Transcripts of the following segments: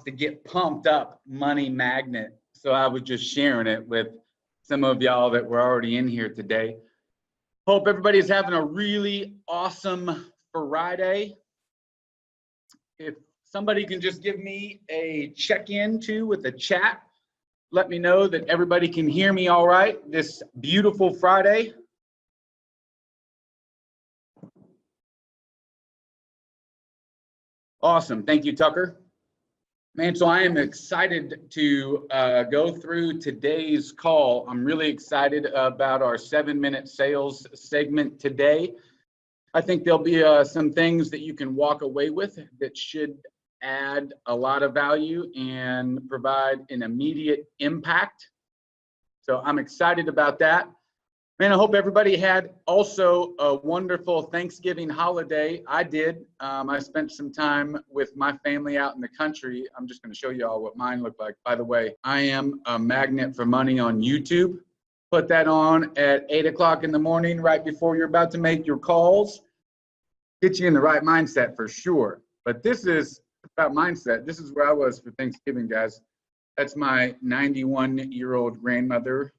wants to get pumped up money magnet. So I was just sharing it with some of y'all that were already in here today. Hope everybody's having a really awesome Friday. If somebody can just give me a check-in too with the chat, let me know that everybody can hear me all right this beautiful Friday. Awesome. Thank you, Tucker. Man, so I am excited to go through today's call. I'm really excited about our 7-minute sales segment today. I think there'll be some things that you can walk away with that should add a lot of value and provide an immediate impact. So I'm excited about that. Man, I hope everybody had also a wonderful Thanksgiving holiday. I did. I spent some time with my family out in the country. I'm just going to show you all what mine looked like. By the way, I am a magnet for money on YouTube. Put that on at 8 o'clock in the morning, right before you're about to make your calls. Get you in the right mindset for sure. But this is about mindset. This is where I was for Thanksgiving, guys. That's my 91-year-old grandmother.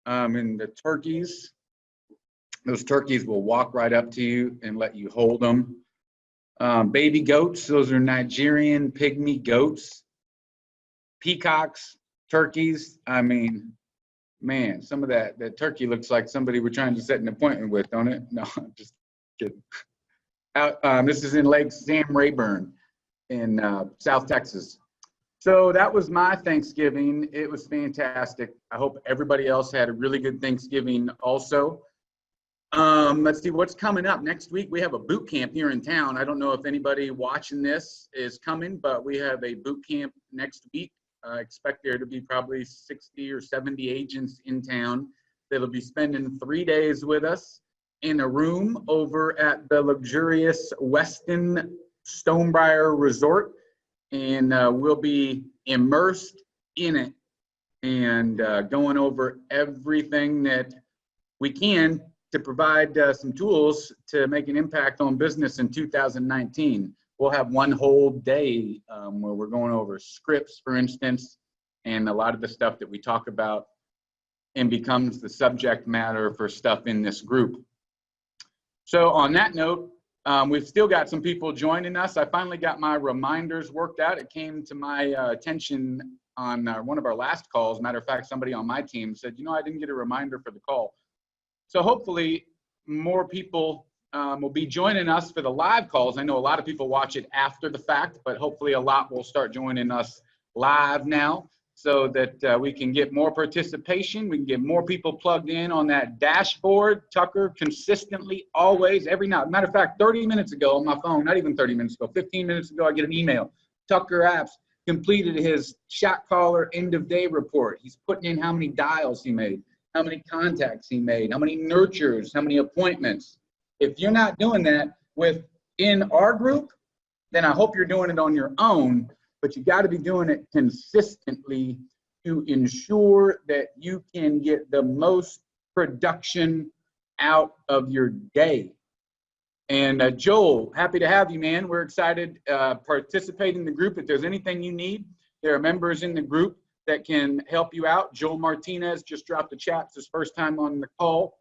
And the turkeys, those turkeys will walk right up to you and let you hold them. Baby goats, those are Nigerian pygmy goats. Peacocks, turkeys, I mean, man, some of that turkey looks like somebody we're trying to set an appointment with, don't it? No, I'm just kidding. This is in Lake Sam Rayburn in South Texas. So that was my Thanksgiving. It was fantastic. I hope everybody else had a really good Thanksgiving also. Let's see what's coming up next week. We have a boot camp here in town. I don't know if anybody watching this is coming, but we have a boot camp next week. I expect there to be probably 60 or 70 agents in town that'll be spending 3 days with us in a room over at the luxurious Westin Stonebriar Resort. And we'll be immersed in it and going over everything that we can to provide some tools to make an impact on business in 2019. We'll have one whole day where we're going over scripts, for instance, and a lot of the stuff that we talk about and becomes the subject matter for stuff in this group. So on that note, we've still got some people joining us. I finally got my reminders worked out. It came to my attention on one of our last calls. Matter of fact, somebody on my team said, you know, I didn't get a reminder for the call. So hopefully more people will be joining us for the live calls. I know a lot of people watch it after the fact, but hopefully a lot will start joining us live now so that we can get more participation. We can get more people plugged in on that dashboard. Tucker consistently, always, every night. Matter of fact, 30 minutes ago on my phone, not even 30 minutes ago, 15 minutes ago, I get an email. Tucker Apps completed his shot caller end of day report. He's putting in how many dials he made, how many contacts he made, how many nurtures, how many appointments. If you're not doing that within our group, then I hope you're doing it on your own. But you got to be doing it consistently to ensure that you can get the most production out of your day. And Joel, happy to have you, man. We're excited. Participate in the group. If there's anything you need, there are members in the group that can help you out. Joel Martinez just dropped the chat. It's his first time on the call.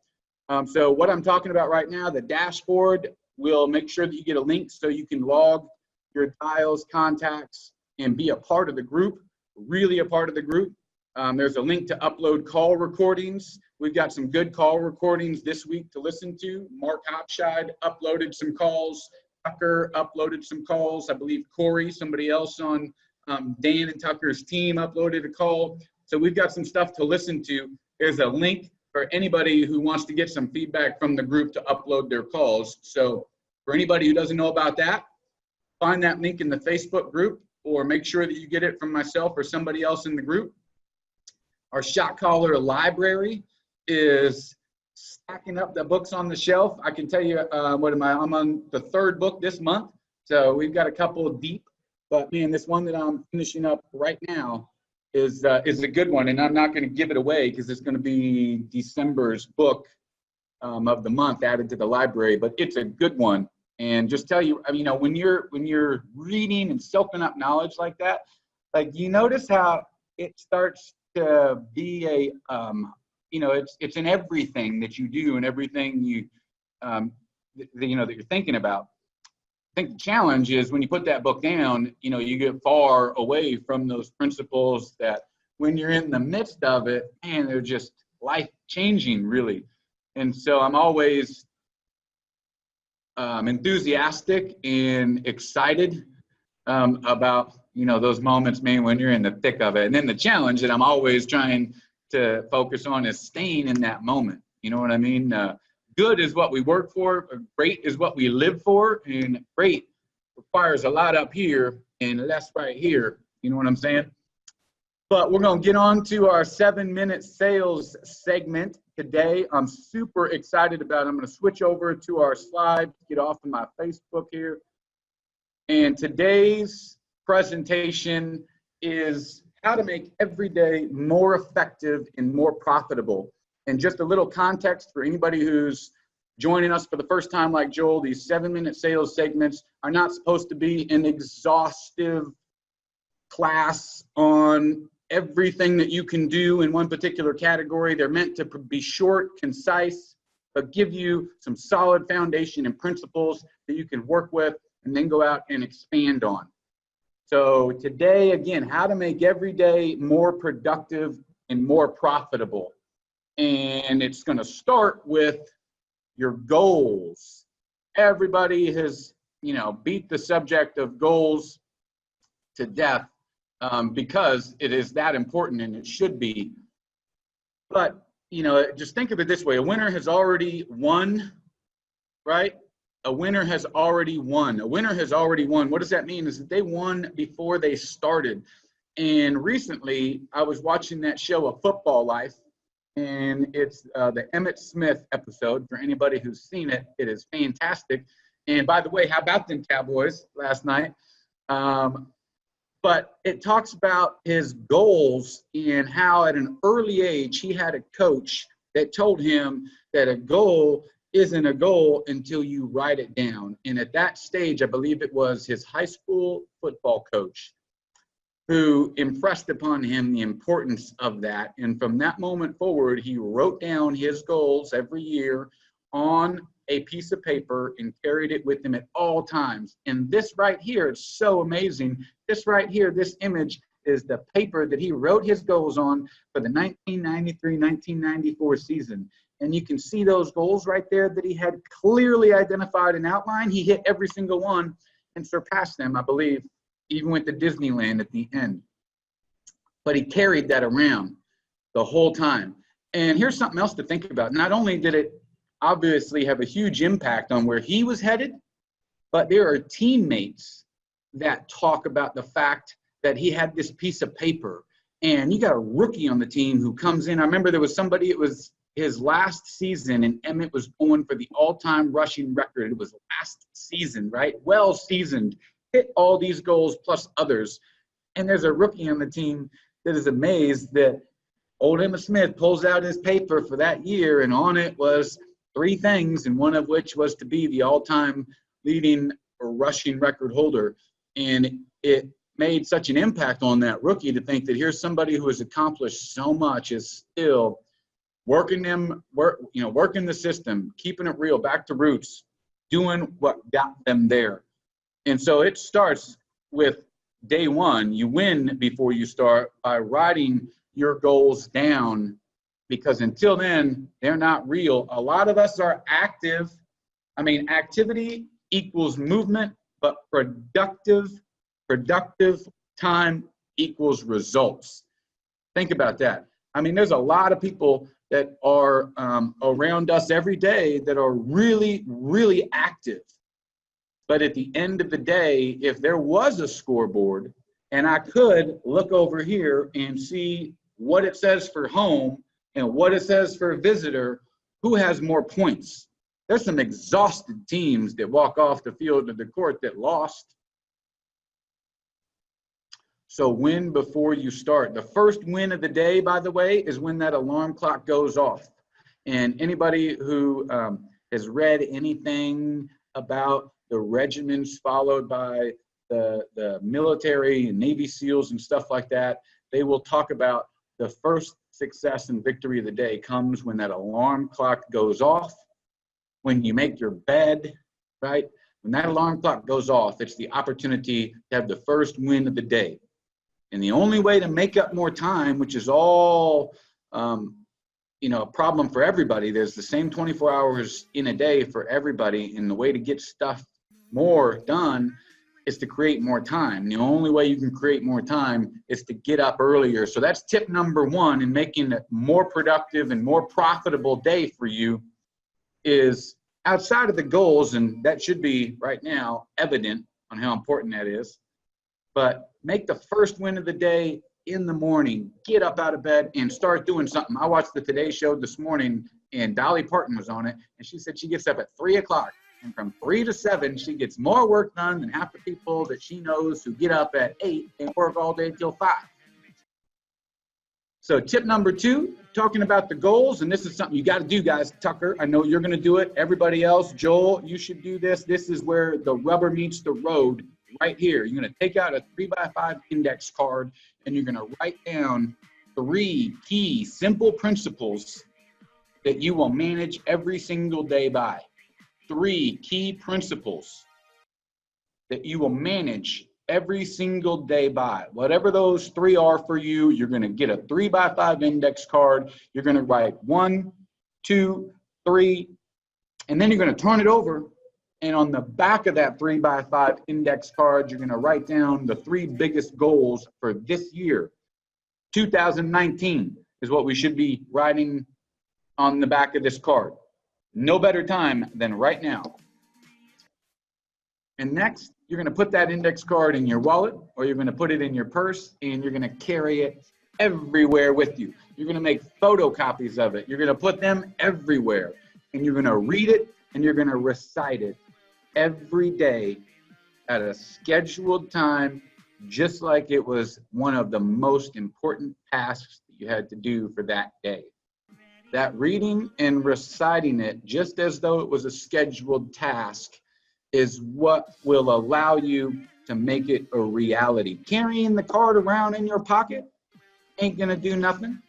So what I'm talking about right now, the dashboard, will make sure that you get a link so you can log your dials, contacts, and be a part of the group, really a part of the group. There's a link to upload call recordings. We've got some good call recordings this week to listen to. Mark Hopscheid uploaded some calls. Tucker uploaded some calls. I believe Corey, somebody else on Dan and Tucker's team, uploaded a call. So we've got some stuff to listen to. There's a link for anybody who wants to get some feedback from the group to upload their calls. So for anybody who doesn't know about that, find that link in the Facebook group, or make sure that you get it from myself or somebody else in the group. Our shot caller library is stacking up the books on the shelf. I can tell you, I'm on the 3rd book this month. So we've got a couple deep, but man, this one that I'm finishing up right now is a good one. And I'm not going to give it away because it's going to be December's book of the month added to the library, but it's a good one. And just tell you, I mean, when you're reading and soaking up knowledge like that, Like, you notice how it starts to be a, it's in everything that you do and everything you, that you're thinking about. I think the challenge is when you put that book down, you get far away from those principles that when you're in the midst of it, man, they're just life changing, really. And so I'm always enthusiastic and excited about, those moments, man, when you're in the thick of it. And then the challenge that I'm always trying to focus on is staying in that moment. You know what I mean? Good is what we work for. Great is what we live for. And great requires a lot up here and less right here. You know what I'm saying? But we're going to get on to our 7-minute sales segment today. I'm super excited about it. I'm going to switch over to our slide, get off of my Facebook here. And today's presentation is how to make every day more effective and more profitable. And just a little context for anybody who's joining us for the first time like Joel, these 7-minute sales segments are not supposed to be an exhaustive class on everything that you can do in one particular category. They're meant to be short, concise, but give you some solid foundation and principles that you can work with and then go out and expand on. So today, again, how to make every day more productive and more profitable. And it's going to start with your goals. Everybody has, beat the subject of goals to death because it is that important, and it should be. But, just think of it this way. A winner has already won, right? A winner has already won. A winner has already won. What does that mean? Is that they won before they started. And recently, I was watching that show, A Football Life, and it's the Emmitt Smith episode. For anybody who's seen it, it is fantastic. And by the way, how about them Cowboys last night? But it talks about his goals and how at an early age he had a coach that told him that a goal isn't a goal until you write it down. And at that stage, I believe it was his high school football coach who impressed upon him the importance of that. And from that moment forward, he wrote down his goals every year on a piece of paper and carried it with him at all times. And this right here is so amazing. This right here, this image is the paper that he wrote his goals on for the 1993-1994 season. And you can see those goals right there that he had clearly identified and outlined. He hit every single one and surpassed them, I believe, even went to Disneyland at the end. But he carried that around the whole time. And here's something else to think about. Not only did it obviously have a huge impact on where he was headed, but there are teammates that talk about the fact that he had this piece of paper. And you got a rookie on the team who comes in. I remember there was somebody, it was his last season, and Emmitt was going for the all-time rushing record. It was last season, right? Well seasoned. Hit all these goals plus others. And there's a rookie on the team that is amazed that old Emmitt Smith pulls out his paper for that year, and on it was 3 things, and one of which was to be the all-time leading rushing record holder. And it made such an impact on that rookie to think that here's somebody who has accomplished so much is still working the system, keeping it real, back to roots, doing what got them there. And so it starts with day one. You win before you start by writing your goals down, because until then, they're not real. A lot of us are active. Activity equals movement, but productive time equals results. Think about that. There's a lot of people that are around us every day that are really, really active. But at the end of the day, if there was a scoreboard and I could look over here and see what it says for home and what it says for visitor, who has more points? There's some exhausted teams that walk off the field of the court that lost. So win before you start. The first win of the day, by the way, is when that alarm clock goes off. And anybody who has read anything about the regimens followed by the military and Navy SEALs and stuff like that, they will talk about the first success and victory of the day comes when that alarm clock goes off, when you make your bed, right? When that alarm clock goes off, it's the opportunity to have the first win of the day. And the only way to make up more time, which is all, a problem for everybody, there's the same 24 hours in a day for everybody. And the way to get stuff more done is to create more time. And the only way you can create more time is to get up earlier. So that's tip number one in making a more productive and more profitable day for you, is outside of the goals, and that should be right now evident on how important that is, but make the first win of the day in the morning. Get up out of bed and start doing something. I watched the Today Show this morning, and Dolly Parton was on it, and she said she gets up at 3 o'clock, and from 3 to 7, she gets more work done than half the people that she knows who get up at 8 and work all day till 5. So tip number 2, talking about the goals, and this is something you got to do, guys. Tucker, I know you're going to do it. Everybody else, Joel, you should do this. This is where the rubber meets the road right here. You're going to take out a 3x5 index card, and you're going to write down 3 key simple principles that you will manage every single day by. 3 key principles that you will manage every single day by. Whatever those 3 are for you, you're going to get a 3x5 index card. You're going to write 1, 2, 3, and then you're going to turn it over. And on the back of that 3x5 index card, you're going to write down the 3 biggest goals for this year. 2019 is what we should be writing on the back of this card. No better time than right now. And next, you're going to put that index card in your wallet, or you're going to put it in your purse, and you're going to carry it everywhere with you. You're going to make photocopies of it. You're going to put them everywhere, and you're going to read it, and you're going to recite it every day at a scheduled time, just like it was one of the most important tasks that you had to do for that day. That reading and reciting it just as though it was a scheduled task is what will allow you to make it a reality. Carrying the card around in your pocket ain't gonna do nothing.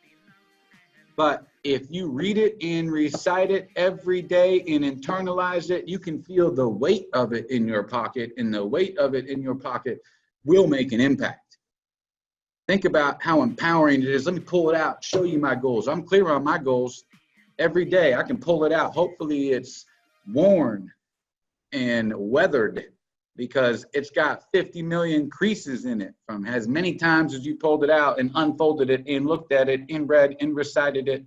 But if you read it and recite it every day and internalize it, you can feel the weight of it in your pocket, and the weight of it in your pocket will make an impact. Think about how empowering it is. Let me pull it out, show you my goals. I'm clear on my goals every day. I can pull it out. Hopefully it's worn and weathered, because it's got 50 million creases in it from as many times as you pulled it out and unfolded it and looked at it and read and recited it,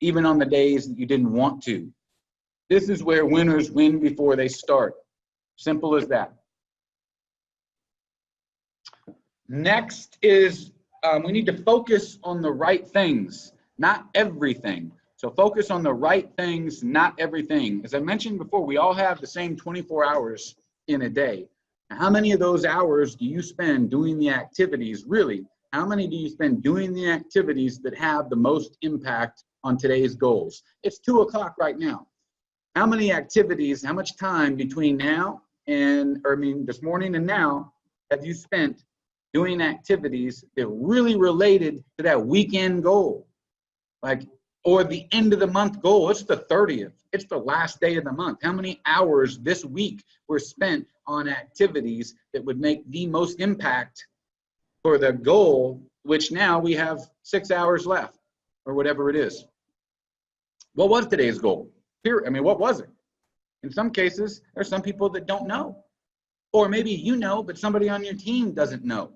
even on the days that you didn't want to. This is where winners win before they start. Simple as that. Next is we need to focus on the right things, not everything. So focus on the right things, not everything. As I mentioned before, we all have the same 24 hours in a day. Now, how many of those hours do you spend doing the activities, really? How many do you spend doing the activities that have the most impact on today's goals? It's 2 o'clock right now. How many activities, how much time between now and, this morning and now, have you spent doing activities that really related to that weekend goal? Or the end of the month goal. It's the 30th. It's the last day of the month. How many hours this week were spent on activities that would make the most impact for the goal, which now we have 6 hours left, or whatever it is? What was today's goal? What was it? In some cases, there's some people that don't know. Or maybe you know, but somebody on your team doesn't know,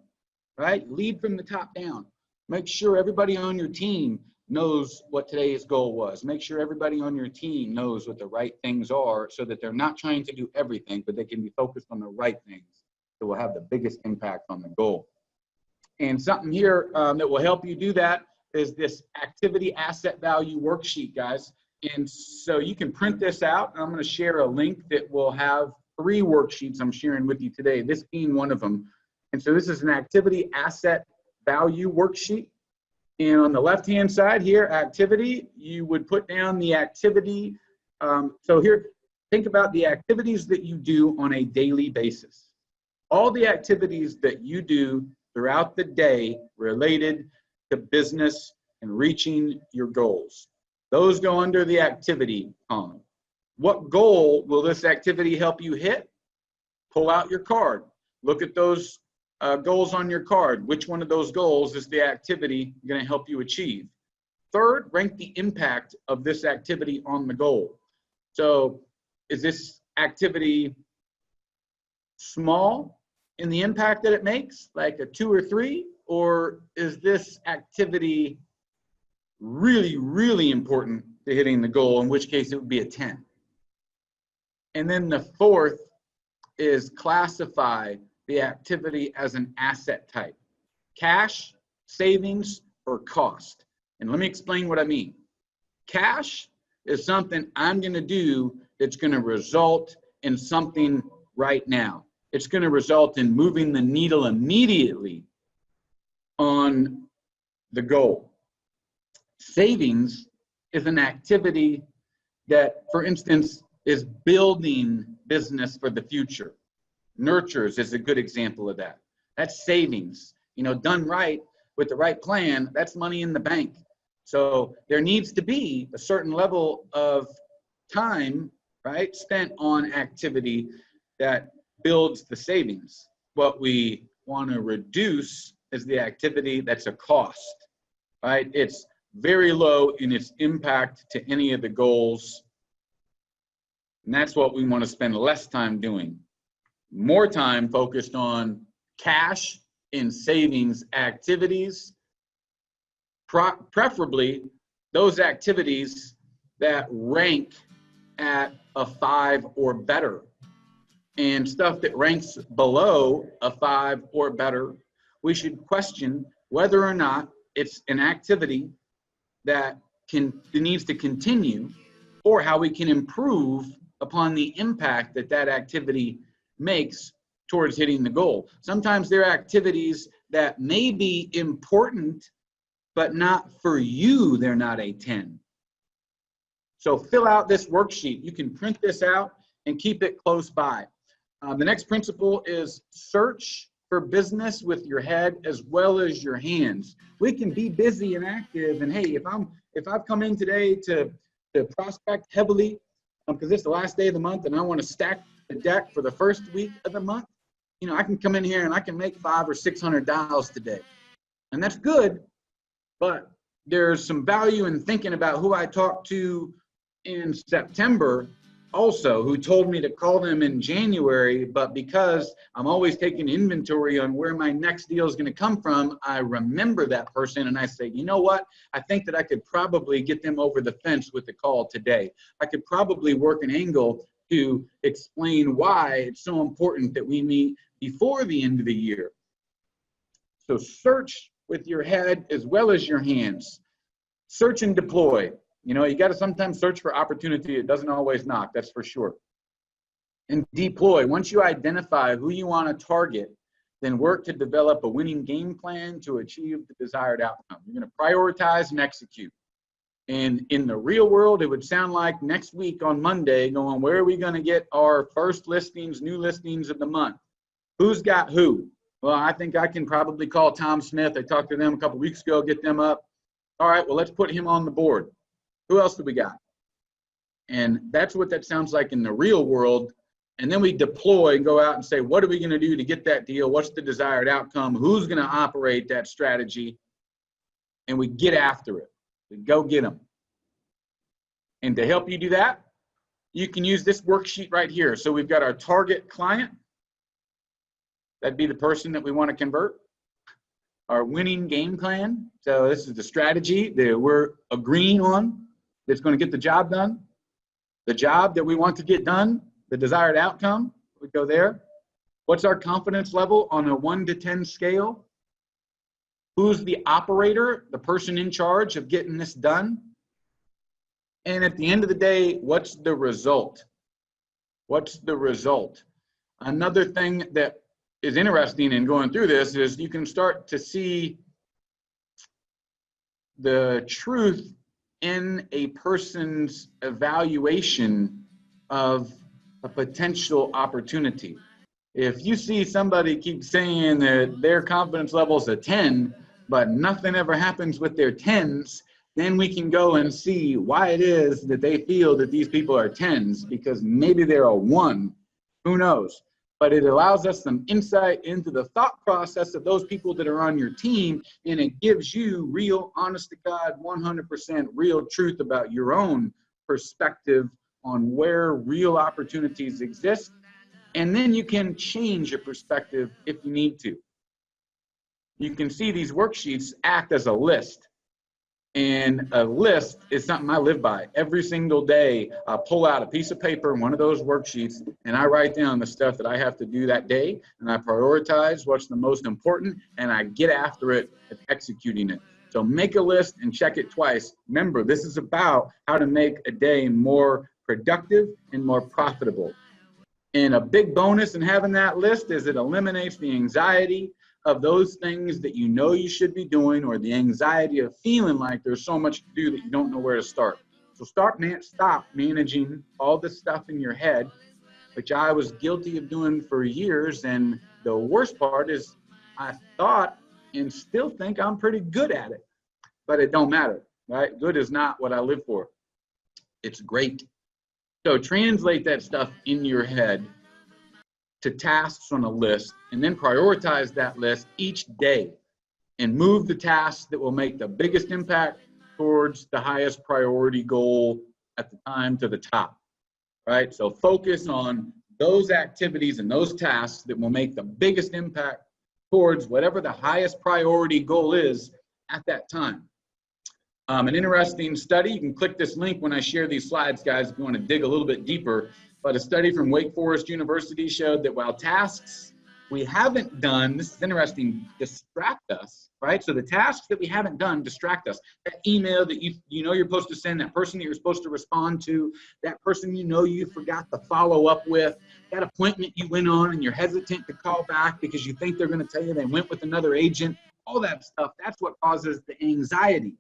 right? Lead from the top down. Make sure everybody on your team knows what today's goal was. Make sure everybody on your team knows what the right things are, so that they're not trying to do everything, but they can be focused on the right things that will have the biggest impact on the goal. And something here that will help you do that is this activity asset value worksheet, guys. And so you can print this out. I'm going to share a link that will have 3 worksheets I'm sharing with you today, this being one of them. And so this is an activity asset value worksheet. And on the left-hand side here, activity, you would put down the activity. So here, think about the activities that you do on a daily basis. All the activities that you do throughout the day related to business and reaching your goals. Those go under the activity column. What goal will this activity help you hit? Pull out your card. Look at those goals on your card. Which one of those goals is the activity going to help you achieve? Third, rank the impact of this activity on the goal. So is this activity small in the impact that it makes, like a 2 or 3, or is this activity really, really important to hitting the goal, in which case it would be a 10? And then the fourth is classify the activity as an asset type: cash, savings, or cost. And let me explain what I mean. Cash is something I'm going to do that's going to result in something right now. It's going to result in moving the needle immediately on the goal. Savings is an activity that, for instance, is building business for the future. Nurtures is a good example of that. That's savings. You know, done right with the right plan, that's money in the bank. So there needs to be a certain level of time, right, spent on activity that builds the savings. What we want to reduce is the activity that's a cost, right? It's very low in its impact to any of the goals. And that's what we want to spend less time doing. More time focused on cash and savings activities, preferably those activities that rank at a 5 or better. And stuff that ranks below a 5 or better, we should question whether or not it's an activity that needs to continue, or how we can improve upon the impact that that activity makes towards hitting the goal. Sometimes there are activities that may be important, but not for you, they're not a 10. So fill out this worksheet. You can print this out and keep it close by. The next principle is search for business with your head as well as your hands. We can be busy and active, and hey, if I've come in today to prospect heavily, because it's the last day of the month and I want to stack the deck for the first week of the month, you know, I can come in here and I can make $500 or $600 today, and that's good. But there's some value in thinking about who I talked to in September also, who told me to call them in January, but because I'm always taking inventory on where my next deal is going to come from, I remember that person and I say, you know what? I think that I could probably get them over the fence with the call today. I could probably work an angle to explain why it's so important that we meet before the end of the year. So search with your head as well as your hands. Search and deploy. You know, you got to sometimes search for opportunity. It doesn't always knock, that's for sure. And deploy. Once you identify who you want to target, then work to develop a winning game plan to achieve the desired outcome. You're going to prioritize and execute. And in the real world, it would sound like next week on Monday, going, where are we going to get our first listings, new listings of the month? Who's got who? Well, I think I can probably call Tom Smith. I talked to them a couple weeks ago, get them up. All right, well, let's put him on the board. Who else do we got? And that's what that sounds like in the real world. And then we deploy and go out and say, what are we going to do to get that deal? What's the desired outcome? Who's going to operate that strategy? And we get after it. We go get them. And to help you do that, you can use this worksheet right here. So we've got our target client. That'd be the person that we want to convert. Our winning game plan. So this is the strategy that we're agreeing on that's going to get the job done. The job that we want to get done, the desired outcome, we go there. What's our confidence level on a 1 to 10 scale? Who's the operator, the person in charge of getting this done? And at the end of the day, what's the result? What's the result? Another thing that is interesting in going through this is you can start to see the truth in a person's evaluation of a potential opportunity. If you see somebody keep saying that their confidence level is a 10, but nothing ever happens with their 10s, then we can go and see why it is that they feel that these people are 10s, because maybe they're a 1. Who knows? But it allows us some insight into the thought process of those people that are on your team, and it gives you real, honest to God, 100% real truth about your own perspective on where real opportunities exist. And then you can change your perspective if you need to. You can see these worksheets act as a list. And a list is something I live by. Every single day, I pull out a piece of paper and one of those worksheets, and I write down the stuff that I have to do that day, and I prioritize what's the most important, and I get after it at executing it. So make a list and check it twice. Remember, this is about how to make a day more productive and more profitable. And a big bonus in having that list is it eliminates the anxiety of those things that you know you should be doing, or the anxiety of feeling like there's so much to do that you don't know where to start. So stop managing all this stuff in your head, which I was guilty of doing for years. And the worst part is I thought and still think I'm pretty good at it, but it don't matter, right? Good is not what I live for. It's great. So translate that stuff in your head to tasks on a list, and then prioritize that list each day and move the tasks that will make the biggest impact towards the highest priority goal at the time to the top, right? So focus on those activities and those tasks that will make the biggest impact towards whatever the highest priority goal is at that time. An interesting study, you can click this link when I share these slides, guys, if you want to dig a little bit deeper, but a study from Wake Forest University showed that while tasks we haven't done, this is interesting, distract us, right? So the tasks that we haven't done distract us. That email that you know you're supposed to send, that person that you're supposed to respond to, that person you know you forgot to follow up with, that appointment you went on and you're hesitant to call back because you think they're going to tell you they went with another agent, all that stuff, that's what causes the anxiety.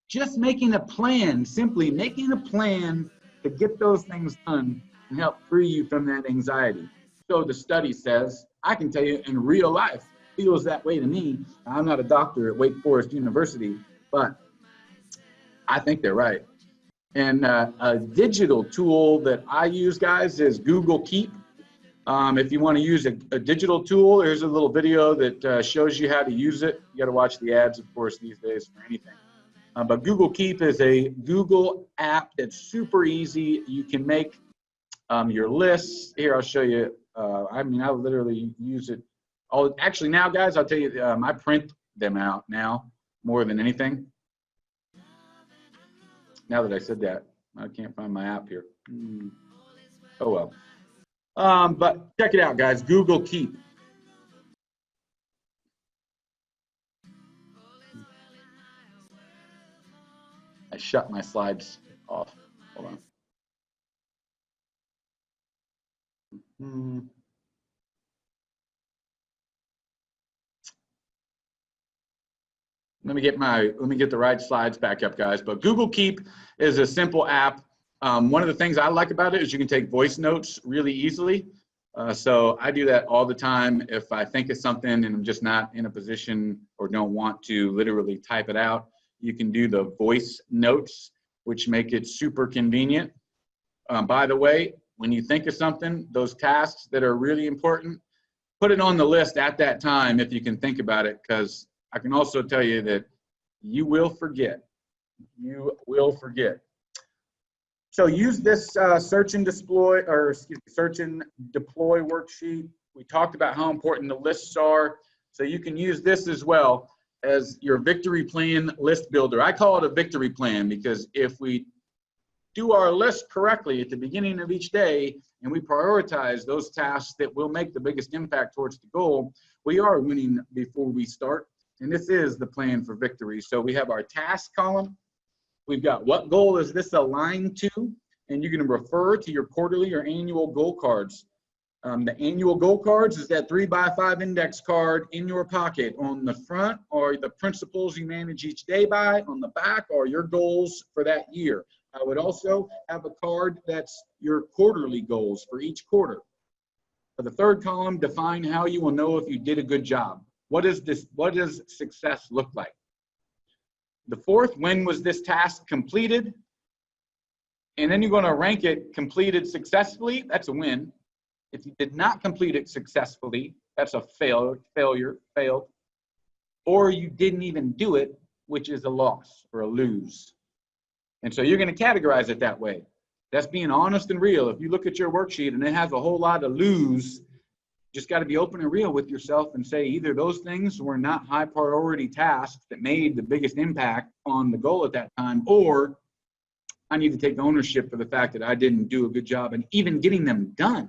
Just making a plan, simply making a plan to get those things done and help free you from that anxiety. So the study says, I can tell you in real life, feels that way to me. I'm not a doctor at Wake Forest University, but I think they're right. And a digital tool that I use, guys, is Google Keep. If you want to use a digital tool, there's a little video that shows you how to use it. You got to watch the ads, of course, these days for anything. But Google Keep is a Google app that's super easy. You can make your lists. Here, I'll show you. I literally use it. Actually, now, guys, I'll tell you, I print them out now more than anything. Now that I said that, I can't find my app here. Oh, well. But check it out, guys, Google Keep. I shut my slides off. Hold on. Let me get the right slides back up, guys. But Google Keep is a simple app. One of the things I like about it is you can take voice notes really easily. So I do that all the time. If I think of something and I'm just not in a position or don't want to literally type it out, you can do the voice notes, which make it super convenient. By the way, when you think of something, those tasks that are really important, put it on the list at that time if you can think about it, because I can also tell you that you will forget. You will forget. So use this search and deploy worksheet. We talked about how important the lists are. So you can use this as well as your victory plan list builder. I call it a victory plan because if we do our list correctly at the beginning of each day and we prioritize those tasks that will make the biggest impact towards the goal, we are winning before we start. And this is the plan for victory. So we have our task column. We've got what goal is this aligned to? And you can refer to your quarterly or annual goal cards. The annual goal cards is that 3x5 index card in your pocket. On the front are the principles you manage each day by. On the back are your goals for that year. I would also have a card that's your quarterly goals for each quarter. For the third column, define how you will know if you did a good job. What does success look like? The fourth, when was this task completed? And then you're going to rank it completed successfully, that's a win. If you did not complete it successfully, that's a failed. Or you didn't even do it, which is a loss or a lose. And so you're going to categorize it that way. That's being honest and real. If you look at your worksheet and it has a whole lot of lose, just got to be open and real with yourself and say either those things were not high priority tasks that made the biggest impact on the goal at that time, or I need to take ownership for the fact that I didn't do a good job in even getting them done.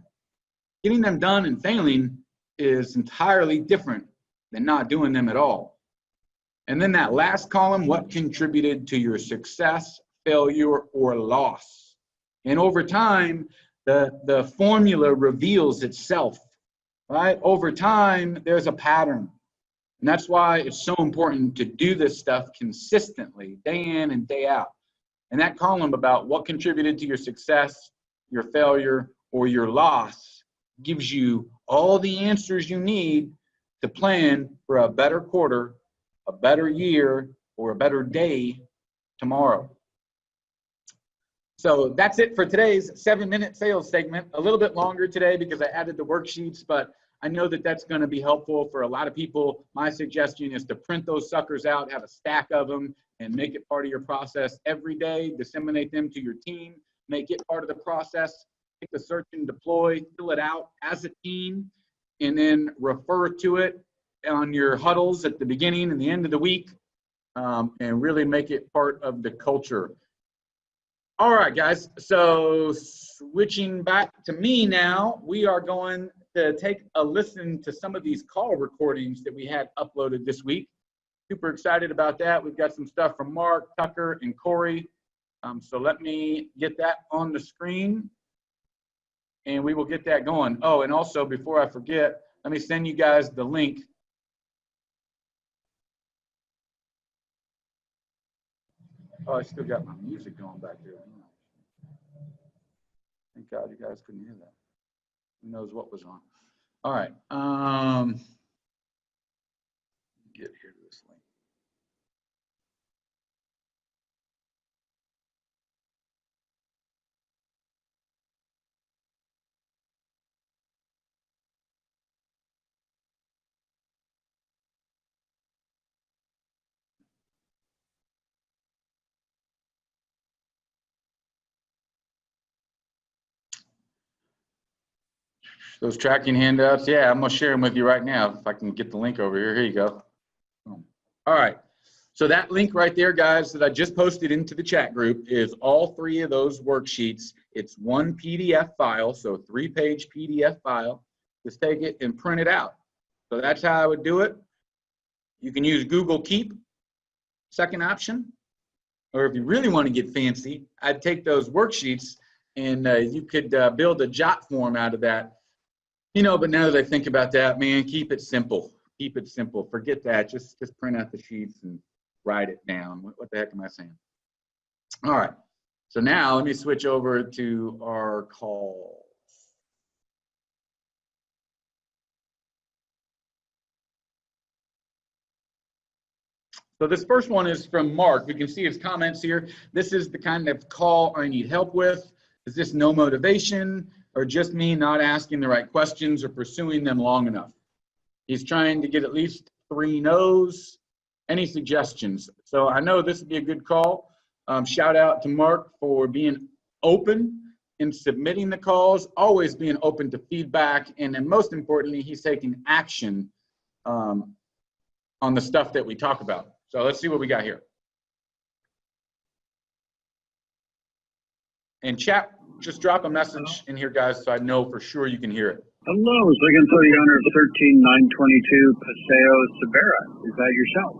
Getting them done and failing is entirely different than not doing them at all. And then that last column, what contributed to your success, failure, or loss? And over time, the formula reveals itself. Right? Over time, there's a pattern. And that's why it's so important to do this stuff consistently, day in and day out. And that column about what contributed to your success, your failure, or your loss gives you all the answers you need to plan for a better quarter, a better year, or a better day tomorrow. So that's it for today's 7-minute sales segment. A little bit longer today because I added the worksheets, but I know that that's going to be helpful for a lot of people. My suggestion is to print those suckers out, have a stack of them, and make it part of your process every day. Disseminate them to your team, make it part of the process. Take the search and deploy, fill it out as a team, and then refer to it on your huddles at the beginning and the end of the week, and really make it part of the culture. All right, guys, so switching back to me now, we are going to take a listen to some of these call recordings that we had uploaded this week. Super excited about that. We've got some stuff from Mark, Tucker, and Corey. So let me get that on the screen, and we will get that going. Oh, and also, before I forget, let me send you guys the link. Oh, I still got my music going back there. Thank God you guys couldn't hear that. Who knows what was on? All right. Get here to this link. Those tracking handouts, yeah, I'm gonna share them with you right now. If I can get the link over here, here you go. All right, so that link right there, guys, that I just posted into the chat group is all 3 of those worksheets. It's one PDF file, so 3-page PDF file. Just take it and print it out. So that's how I would do it. You can use Google Keep, second option, or if you really want to get fancy, I'd take those worksheets and you could build a jot form out of that. You know, but now that I think about that, man, keep it simple. Keep it simple. Forget that. Just print out the sheets and write it down. What the heck am I saying? All right. So now let me switch over to our calls. So this first one is from Mark. We can see his comments here. This is the kind of call I need help with. Is this no motivation, or just me not asking the right questions or pursuing them long enough? He's trying to get at least 3 no's. Any suggestions? So I know this would be a good call. Shout out to Mark for being open in submitting the calls, always being open to feedback, and then most importantly, he's taking action on the stuff that we talk about. So let's see what we got here. And chat, just drop a message in here, guys, so I know for sure you can hear it. Hello, looking for the owner of 13922 Paseo Severa. Is that yourself?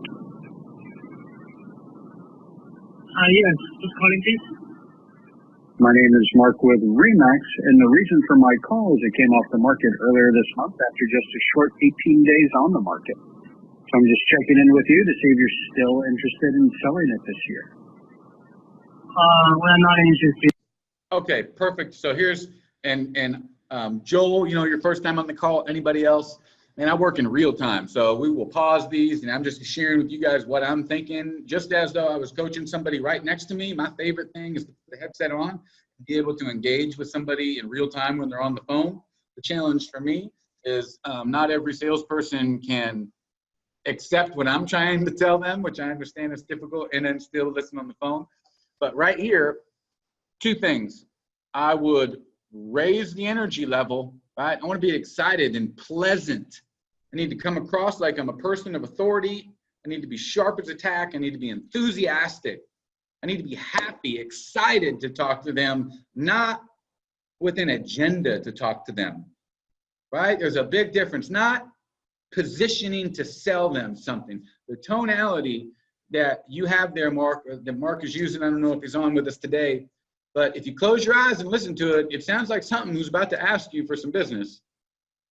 Yes, who's calling, please? My name is Mark with Remax, and the reason for my call is it came off the market earlier this month after just a short 18 days on the market. So I'm just checking in with you to see if you're still interested in selling it this year. We're not interested. Okay, perfect. So here's, and Joel, your first time on the call, anybody else? And I work in real time, so we will pause these, and I'm just sharing with you guys what I'm thinking, just as though I was coaching somebody right next to me. My favorite thing is to put the headset on, be able to engage with somebody in real time when they're on the phone. The challenge for me is not every salesperson can accept what I'm trying to tell them, which I understand is difficult, and then still listen on the phone. But right here, two things. I would raise the energy level, right? I want to be excited and pleasant. I need to come across like I'm a person of authority. I need to be sharp as a tack. I need to be enthusiastic. I need to be happy, excited to talk to them, not with an agenda to talk to them, right? There's a big difference, not positioning to sell them something. The tonality that you have there, Mark, that Mark is using, I don't know if he's on with us today, but if you close your eyes and listen to it, it sounds like something who's about to ask you for some business.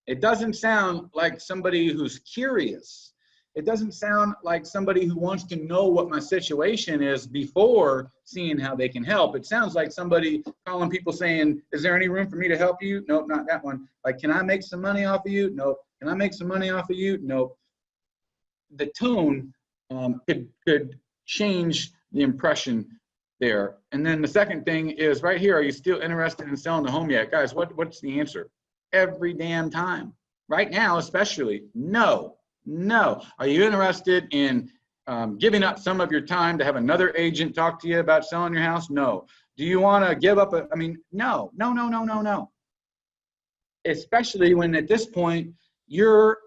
It doesn't sound like somebody who's curious. It doesn't sound like somebody who wants to know what my situation is before seeing how they can help. It sounds like somebody calling people saying, is there any room for me to help you? Nope, not that one. Like, can I make some money off of you? Nope. Can I make some money off of you? Nope. The tone could change the impression there. And then the second thing is right here, are you still interested in selling the home yet? Guys, what's the answer? Every damn time. Right now, especially, no. Are you interested in giving up some of your time to have another agent talk to you about selling your house? No. Do you want to give up no. Especially when at this point, you're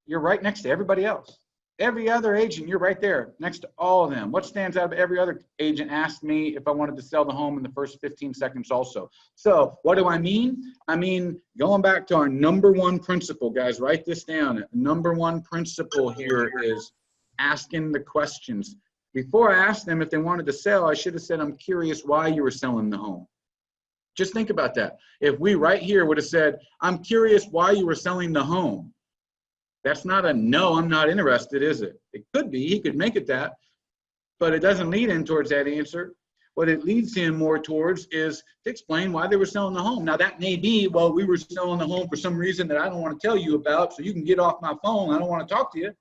you're right next to everybody else. Every other agent, you're right there next to all of them. What stands out of every other agent asked me if I wanted to sell the home in the first 15 seconds also. So what do I mean? I mean, going back to our number one principle, guys, write this down. Number one principle here is asking the questions. Before I asked them if they wanted to sell, I should have said, I'm curious why you were selling the home. Just think about that. If we right here would have said, I'm curious why you were selling the home. That's not a no, I'm not interested, is it? It could be, he could make it that, but it doesn't lead in towards that answer. What it leads him more towards is to explain why they were selling the home. Now that may be, well, we were selling the home for some reason that I don't want to tell you about, so you can get off my phone, I don't want to talk to you.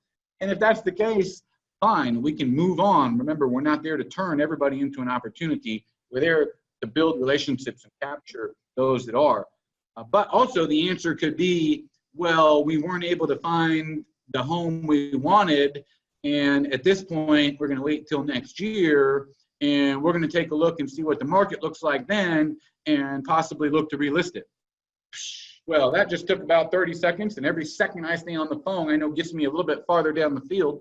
And if that's the case, fine, we can move on. Remember, we're not there to turn everybody into an opportunity. We're there to build relationships and capture those that are. But also the answer could be, well, we weren't able to find the home we wanted, and at this point, we're going to wait till next year, and we're going to take a look and see what the market looks like then, and possibly look to relist it. Well, that just took about 30 seconds, and every second I stay on the phone, I know gets me a little bit farther down the field,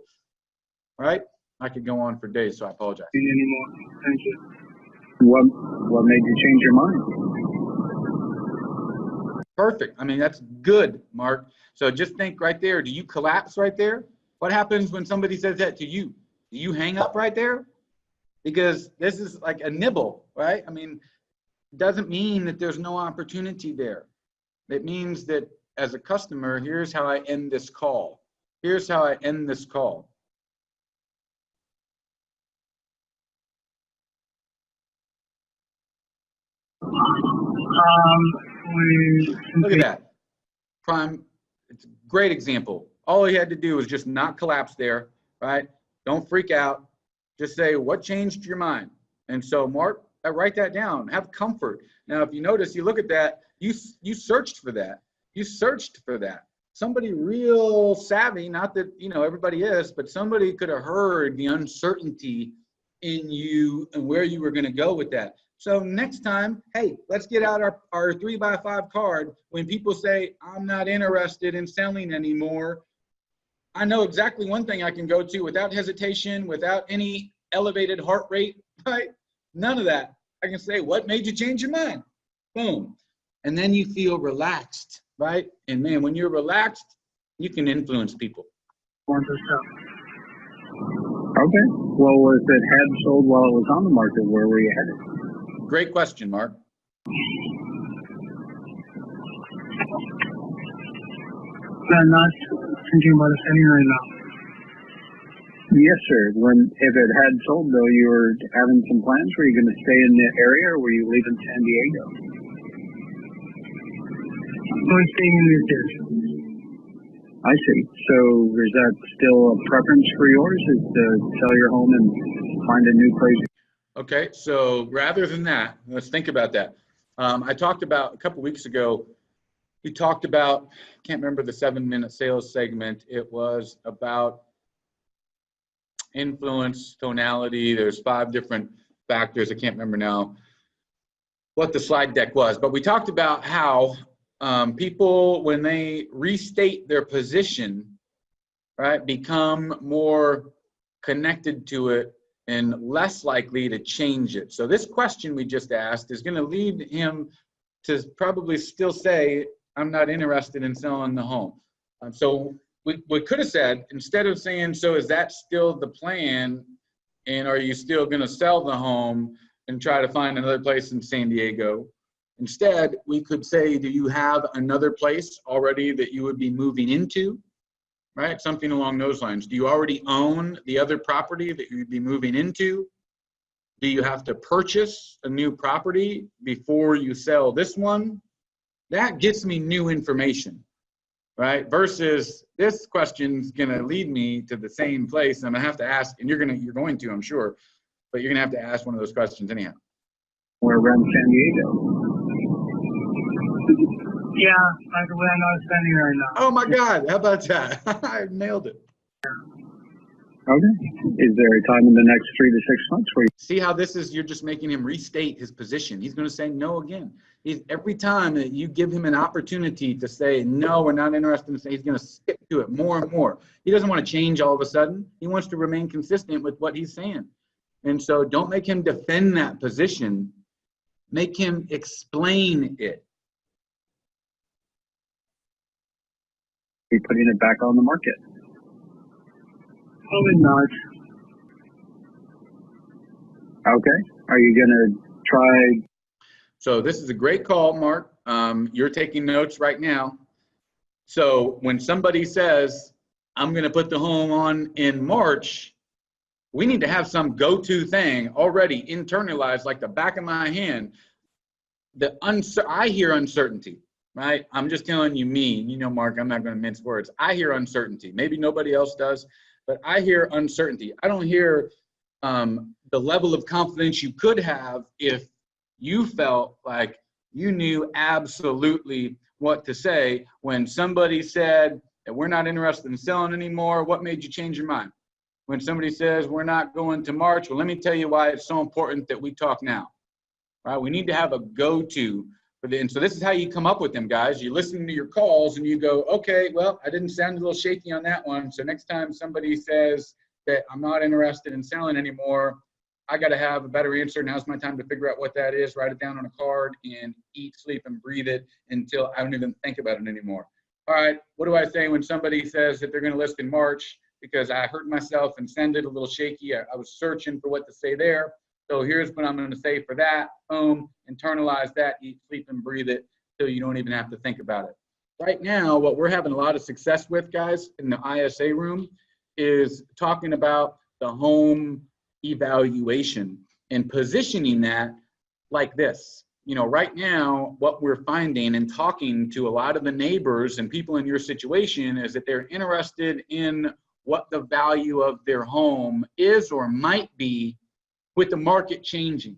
right? I could go on for days, so I apologize. Anymore. Thank you. What made you change your mind? Perfect. I mean, that's good, Mark. So just think right there. Do you collapse right there? What happens when somebody says that to you? Do you hang up right there? Because this is like a nibble, right? I mean, it doesn't mean that there's no opportunity there. It means that as a customer, here's how I end this call. Here's how I end this call. Look at that. Prime, it's a great example. All he had to do was just not collapse there, right? Don't freak out. Just say, what changed your mind? And so, Mark, write that down. Have comfort. Now, if you notice, you look at that, you searched for that. You searched for that. Somebody real savvy, not that, everybody is, but somebody could have heard the uncertainty in you and where you were going to go with that. So next time, hey, let's get out our 3x5 card. When people say, I'm not interested in selling anymore, I know exactly one thing I can go to without hesitation, without any elevated heart rate, right? None of that. I can say, what made you change your mind? Boom. And then you feel relaxed, right? And man, when you're relaxed, you can influence people. Okay. Well, if it had sold while it was on the market, where were you headed? Great question, Mark. I'm not thinking about it anyway now. Yes, sir. If it had sold though, you were having some plans. Were you going to stay in the area, or were you leaving San Diego? I'm staying in New Jersey. I see. So is that still a preference for yours, is to sell your home and find a new place? Okay, so rather than that, let's think about that. I talked about a couple weeks ago, we talked about, can't remember the 7-minute sales segment. It was about influence, tonality. There's 5 different factors. I can't remember now what the slide deck was, but we talked about how people, when they restate their position, right, become more connected to it and less likely to change it. So this question we just asked is going to lead him to probably still say, I'm not interested in selling the home. So we could have said, instead of saying, so is that still the plan? And are you still going to sell the home and try to find another place in San Diego? Instead, we could say, do you have another place already that you would be moving into? Right? Something along those lines. Do you already own the other property that you'd be moving into? Do you have to purchase a new property before you sell this one? That gets me new information, right? Versus this question's gonna lead me to the same place. I'm gonna have to ask, and you're going to, I'm sure, but you're gonna have to ask one of those questions anyhow. We're around San Diego. Yeah, like where I'm not standing right now. Oh my God, how about that? I nailed it. Okay. Is there a time in the next 3 to 6 months where you See how this is, you're just making him restate his position. He's going to say no again. Every time that you give him an opportunity to say, no, we're not interested in saying, he's going to stick to it more and more. He doesn't want to change all of a sudden. He wants to remain consistent with what he's saying. And so don't make him defend that position. Make him explain it. be putting it back on the market? Probably not. Okay. Are you going to try? So this is a great call, Mark. You're taking notes right now. So when somebody says, I'm going to put the home on in March, we need to have some go-to thing already internalized like the back of my hand. I hear uncertainty, right? I'm just telling you me, you know, Mark, I'm not going to mince words. I hear uncertainty. Maybe nobody else does, but I hear uncertainty. I don't hear the level of confidence you could have if you felt like you knew absolutely what to say when somebody said that we're not interested in selling anymore. What made you change your mind? When somebody says we're not going to March, well, let me tell you why it's so important that we talk now. Right? We need to have a go-to for the, and so this is how you come up with them, guys. You listen to your calls and you go, okay, well, I didn't sound a little shaky on that one. So next time somebody says that I'm not interested in selling anymore, I got to have a better answer. Now's my time to figure out what that is, write it down on a card, and eat, sleep, and breathe it until I don't even think about it anymore. All right, what do I say when somebody says that they're going to list in March because I hurt myself and sounded a little shaky? I was searching for what to say there. So here's what I'm going to say for that. Boom, internalize that, eat, sleep, and breathe it till you don't even have to think about it. Right now, what we're having a lot of success with, guys, in the ISA room is talking about the home evaluation and positioning that like this. You know, right now, what we're finding and talking to a lot of the neighbors and people in your situation is that they're interested in what the value of their home is or might be with the market changing.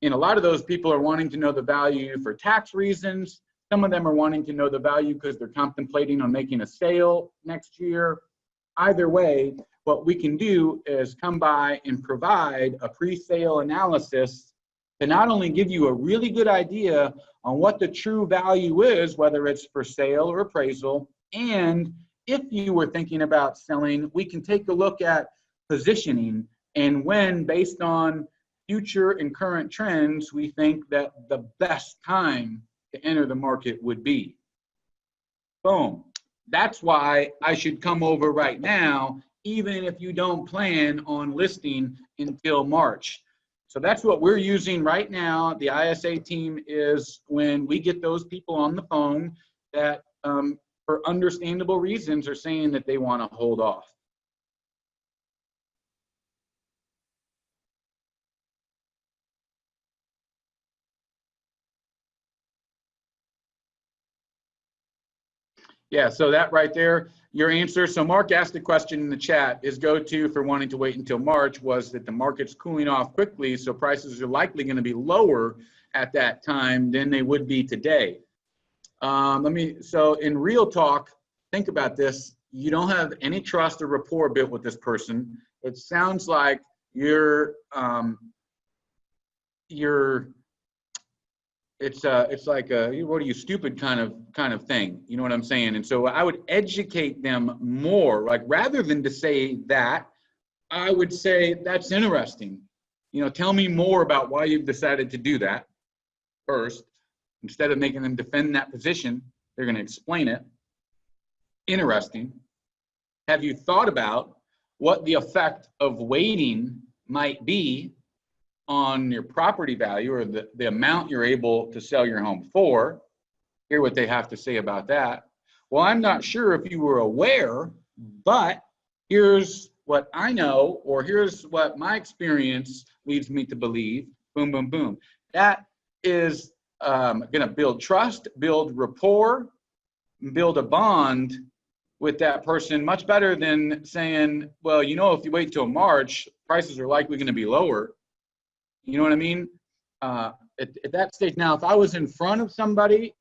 And a lot of those people are wanting to know the value for tax reasons. Some of them are wanting to know the value because they're contemplating on making a sale next year. Either way, what we can do is come by and provide a pre-sale analysis to not only give you a really good idea on what the true value is, whether it's for sale or appraisal, and if you were thinking about selling, we can take a look at positioning and when, based on future and current trends, we think that the best time to enter the market would be. Boom. That's why I should come over right now, even if you don't plan on listing until March. So that's what we're using right now. The ISA team is when we get those people on the phone that for understandable reasons are saying that they want to hold off. Yeah, so that right there, your answer. So Mark asked the question in the chat, his go-to for wanting to wait until March was that the market's cooling off quickly, so prices are likely going to be lower at that time than they would be today. So in real talk, think about this. You don't have any trust or rapport built with this person. It sounds like it's like a what are you stupid kind of thing, you know what I'm saying? And so I would educate them more, like rather than to say that, I would say that's interesting. You know, tell me more about why you've decided to do that first. Instead of making them defend that position, they're going to explain it. Interesting. Have you thought about what the effect of waiting might be on your property value or the amount you're able to sell your home for? Hear what they have to say about that. Well, I'm not sure if you were aware, but here's what I know, or here's what my experience leads me to believe. Boom, boom, boom. That is going to build trust, build rapport, build a bond with that person much better than saying, well, you know, if you wait till March, prices are likely going to be lower. You know what I mean? At that stage, now, if I was in front of somebody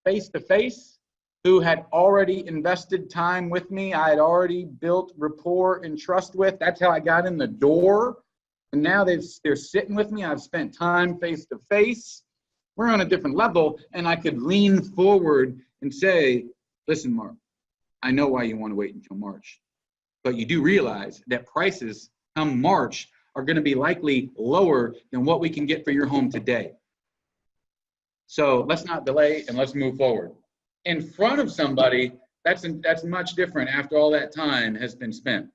face to face who had already invested time with me, I had already built rapport and trust with, that's how I got in the door. And now they're sitting with me. I've spent time face to face. We're on a different level, and I could lean forward and say, listen, Mark, I know why you want to wait until March, but you do realize that prices come March are going to be likely lower than what we can get for your home today. So let's not delay and let's move forward. In front of somebody, that's much different after all that time has been spent.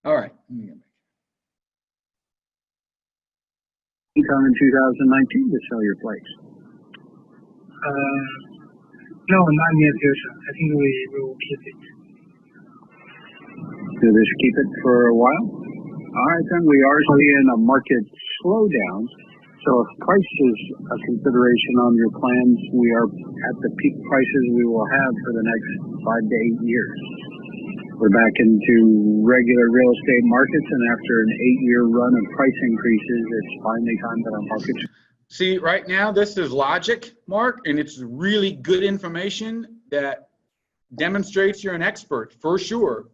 All right. Let me get back. Income in 2019 to sell your place. No, not near future. I think we will keep it. Do this keep it for a while? All right, then we are seeing a market slowdown. So if price is a consideration on your plans, we are at the peak prices we will have for the next 5 to 8 years. We're back into regular real estate markets, and after an 8-year run of price increases, it's finally time that our markets. See, right now, this is logic, Mark, and it's really good information that demonstrates you're an expert for sure.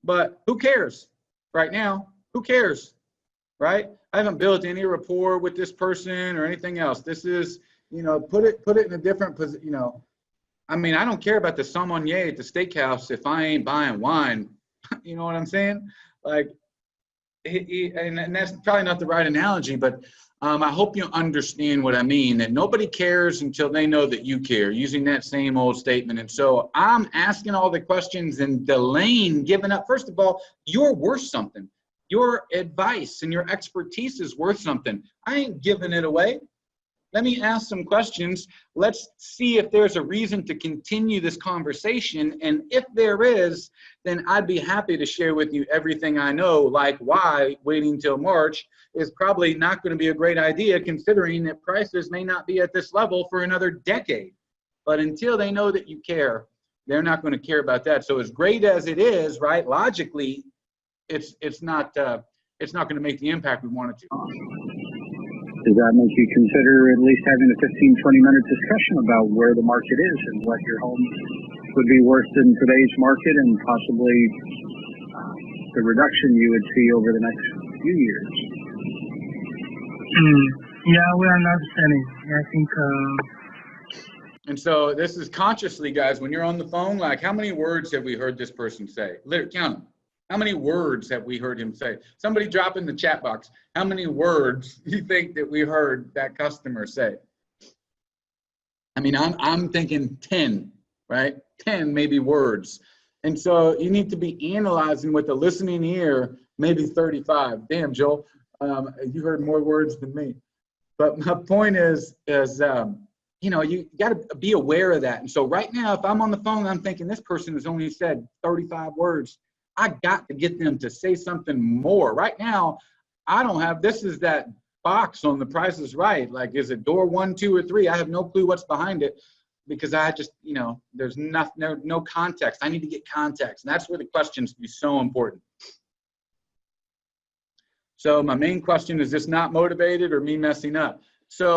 But who cares right now? Who cares, right? I haven't built any rapport with this person or anything else. This is, you know, put it in a different position, you know. I mean, I don't care about the sommelier at the steakhouse if I ain't buying wine. You know what I'm saying? Like, and that's probably not the right analogy, but I hope you understand what I mean, that nobody cares until they know that you care, using that same old statement. And so I'm asking all the questions and delaying giving up. First of all, you're worth something. Your advice and your expertise is worth something. I ain't giving it away. Let me ask some questions. Let's see if there's a reason to continue this conversation. And if there is, then I'd be happy to share with you everything I know, like why waiting till March is probably not going to be a great idea, considering that prices may not be at this level for another decade. But until they know that you care, they're not going to care about that. So as great as it is, right, logically, it's not going to make the impact we want it to. Does that make you consider at least having a 15, 20-minute discussion about where the market is and what your home would be worth in today's market, and possibly the reduction you would see over the next few years? Yeah, we are not selling. I think. And so this is consciously, guys, when you're on the phone, like how many words have we heard this person say? Literally, count them. How many words have we heard him say? Somebody drop in the chat box. How many words do you think that we heard that customer say? I mean, I'm thinking 10, right? 10 maybe words. And so you need to be analyzing with the listening ear, maybe 35. Damn, Joel, you heard more words than me. But my point is you know, you got to be aware of that. And so right now, if I'm on the phone, I'm thinking this person has only said 35 words. I got to get them to say something more. Right now, I don't have, this is that box on The Price is Right. Like, is it door 1, 2, or 3? I have no clue what's behind it because I just, you know, there's no context. I need to get context. And that's where the questions be so important. So my main question, is this not motivated or me messing up? So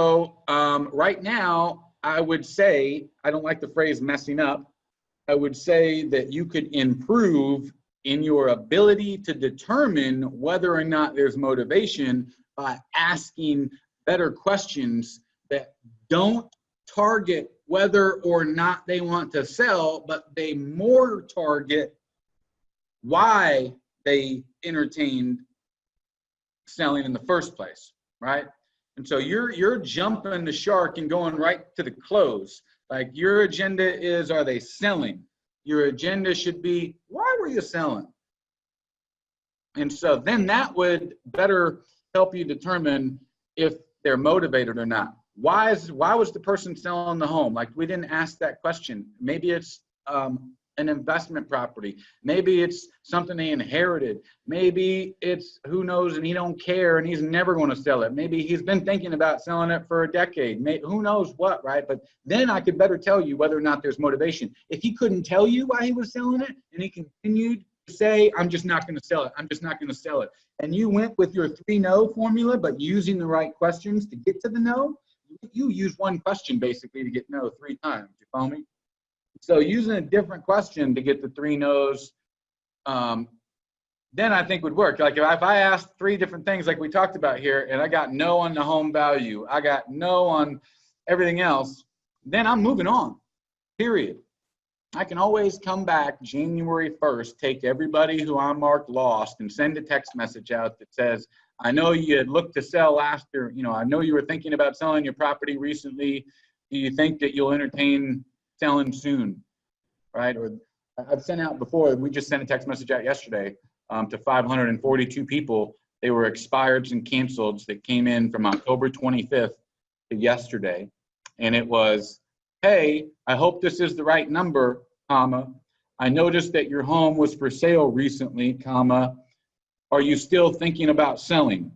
right now, I would say, I don't like the phrase messing up. I would say that you could improve in your ability to determine whether or not there's motivation by asking better questions that don't target whether or not they want to sell, but they more target why they entertained selling in the first place, right? And so you're jumping the shark and going right to the close. Like, your agenda is, are they selling? Your agenda should be, why were you selling? And so then that would better help you determine if they're motivated or not. Why was the person selling the home? Like, we didn't ask that question. Maybe it's an investment property. Maybe it's something they inherited. Maybe it's, who knows, and he don't care and he's never going to sell it. Maybe he's been thinking about selling it for a decade. Who knows what, right? But then I could better tell you whether or not there's motivation. If he couldn't tell you why he was selling it and he continued to say, I'm just not going to sell it, I'm just not going to sell it, and you went with your 3 no formula, but using the right questions to get to the no, you use one question basically to get no 3 times. You follow me? So using a different question to get the 3 no's, then I think would work. Like, if I asked 3 different things like we talked about here, and I got no on the home value, I got no on everything else, then I'm moving on, period. I can always come back January 1st, take everybody who I marked lost and send a text message out that says, I know you had looked to sell last year, you know, I know you were thinking about selling your property recently. Do you think that you'll entertain selling soon, right? Or I've sent out before, we just sent a text message out yesterday to 542 people. They were expireds and canceleds that came in from October 25th to yesterday. And it was, hey, I hope this is the right number, comma. I noticed that your home was for sale recently, comma. Are you still thinking about selling?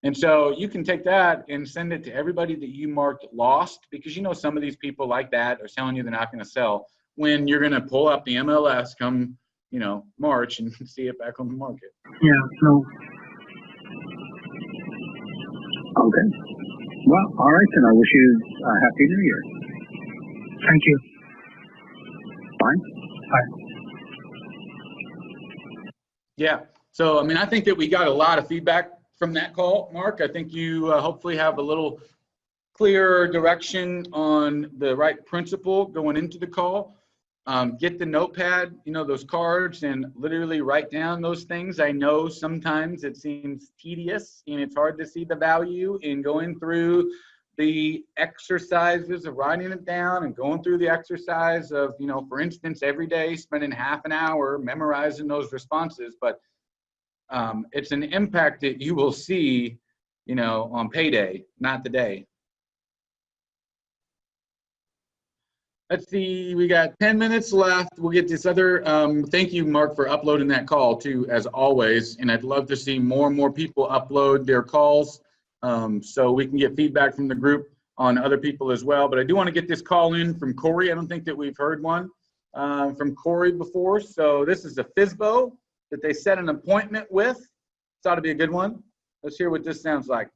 And so you can take that and send it to everybody that you marked lost, because you know some of these people like that are telling you they're not going to sell when you're going to pull up the MLS come, you know, March and see it back on the market. Yeah, no. Okay. Well, all right, then I wish you a happy New Year. Thank you. Bye. Bye. Yeah. So, I mean, I think that we got a lot of feedback from that call, Mark. I think you hopefully have a little clearer direction on the right principle going into the call. Get the notepad, you know, those cards, and literally write down those things. I know sometimes it seems tedious and it's hard to see the value in going through the exercises of writing it down and going through the exercise of, you know, for instance, every day spending half an hour memorizing those responses. But it's an impact that you will see, you know, on payday, not the day. Let's see, we got 10 minutes left. We'll get this other, thank you, Mark, for uploading that call too, as always. And I'd love to see more and more people upload their calls so we can get feedback from the group on other people as well. But I do want to get this call in from Corey. I don't think that we've heard one from Corey before. So this is a FSBO that they set an appointment with. This ought to be a good one. Let's hear what this sounds like.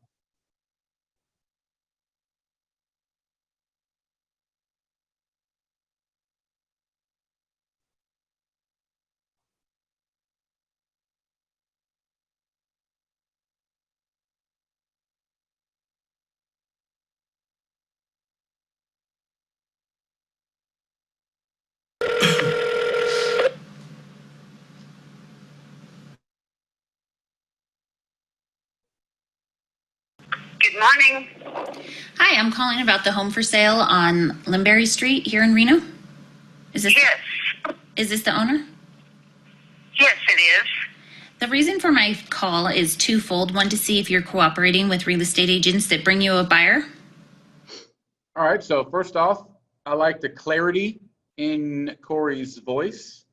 Good morning. Hi, I'm calling about the home for sale on Limberry Street here in Reno. Is this the owner? Yes, it is. The reason for my call is twofold. One, to see if you're cooperating with real estate agents that bring you a buyer. All right, so first off, I like the clarity in Corey's voice.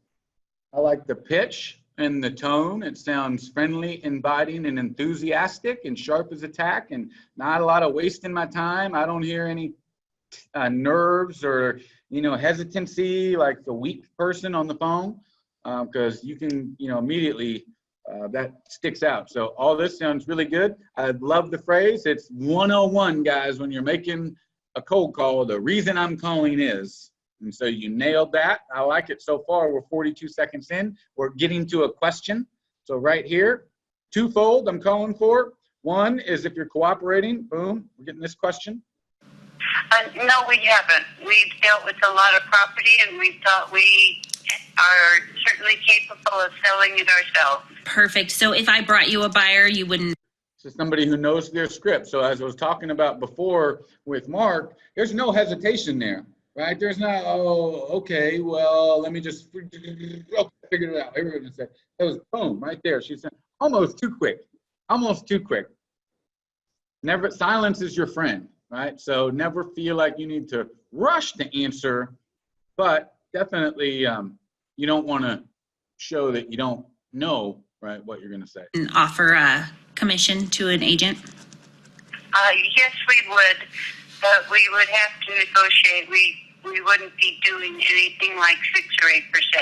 I like the pitch. in the tone. It sounds friendly, inviting, and enthusiastic, and sharp as a tack, and not a lot of wasting my time. I don't hear any nerves or hesitancy like the weak person on the phone, because you can immediately that sticks out. So all this sounds really good. I love the phrase. It's 101, guys, when you're making a cold call. The reason I'm calling is, and so you nailed that. I like it so far. We're 42 seconds in. We're getting to a question. So right here, twofold I'm calling for. One is if you're cooperating, boom, we're getting this question. No, we haven't. We've dealt with a lot of property, and we thought we are certainly capable of selling it ourselves. Perfect. So if I brought you a buyer, you wouldn't. So somebody who knows their script. So as I was talking about before with Mark, there's no hesitation there, right? There's not, oh, okay, well, let me just figure it out. Everyone said, it was boom, right there. She said, almost too quick. Never, silence is your friend, right? So never feel like you need to rush to answer, but definitely you don't want to show that you don't know, right, what you're going to say. Offer a commission to an agent? Yes, we would, but we would have to negotiate. We wouldn't be doing anything like 6 or